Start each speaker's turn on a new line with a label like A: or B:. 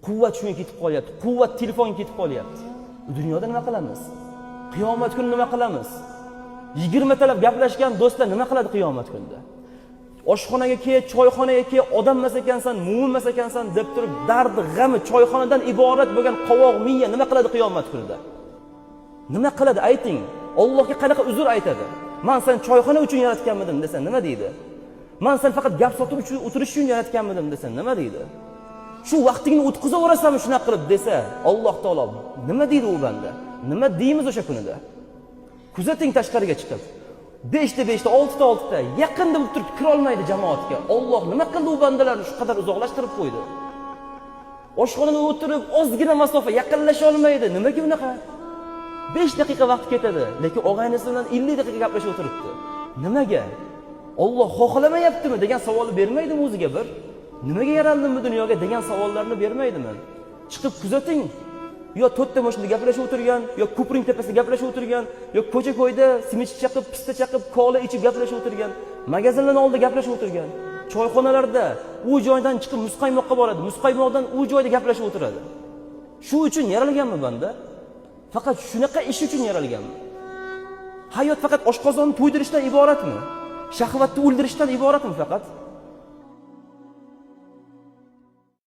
A: Quvvat shunga ketib qolyapti. Quvvat telefon ketib qolyapti. Dunyoda nima qilamiz? Qiyomat kuni nima qilamiz? 20 talab gaplashgan do'stlar nima qiladi qiyomat kunida? Oshxonaga kel, choyxonaga kel, odam emas ekansan, mo'min emas ekansan deb turib, dardi, g'ami choyxonadan iborat bo'lgan qovoq miya nima qiladi qiyomat kunida? Nima qiladi ayting? Allohga qanaqa uzr aytadi? Men sen choyxona uchun yaratganmidim desa nima deydi? Men sen faqat gap sotib uchun o'tirish uchun yaratganmidim desa nima deydi? Shu vaqtingni o'tkazaverasanmi shunaqa qilib desa, Alloh taolo nima deydi u banda? Nima deymiz o'sha kunida? Kuzating tashqariga chiqib. 5ta 6ta 6ta yaqinda bo'lib turib kira olmaydi jamoatga. Alloh nima qildi u bandalarni shu qadar uzoqlashtirib qo'ydi? Oshxonada o'tirib ozgina masofa yaqinlasha olmaydi. Nimaga unaqa? 5 daqiqa vaqt ketadi, lekin og'aynisi bilan 50 daqiqa gaplashib o'tiribdi. Nimaga? Alloh xohlamayaptimi degan savolni bermaydimi o'ziga bir? Nimaga yaraldim bu dunyoga degan savollarni bermaydimi? Chiqib kuzating. Yo to'rtta mashinada gaplashib o'tirgan, yo ko'pring tepasida gaplashib o'tirgan, yo ko'cha-ko'yda simich chaqib, pista chaqib, kola ichib gaplashib o'tirgan, magazinlarning oldida gaplashib o'tirgan, choyxonalarda u joydan chiqib muzqaymoqqa boradi, muzqaymoqdan u joyda gaplashib o'tiradi. Shu uchun yaralganmi banda? Faqat shunaqa ish uchun yaralganmi? Hayot faqat oshqozonni to'ydirishdan iboratmi? Shahvatni o'ldirishdan iboratmi faqat?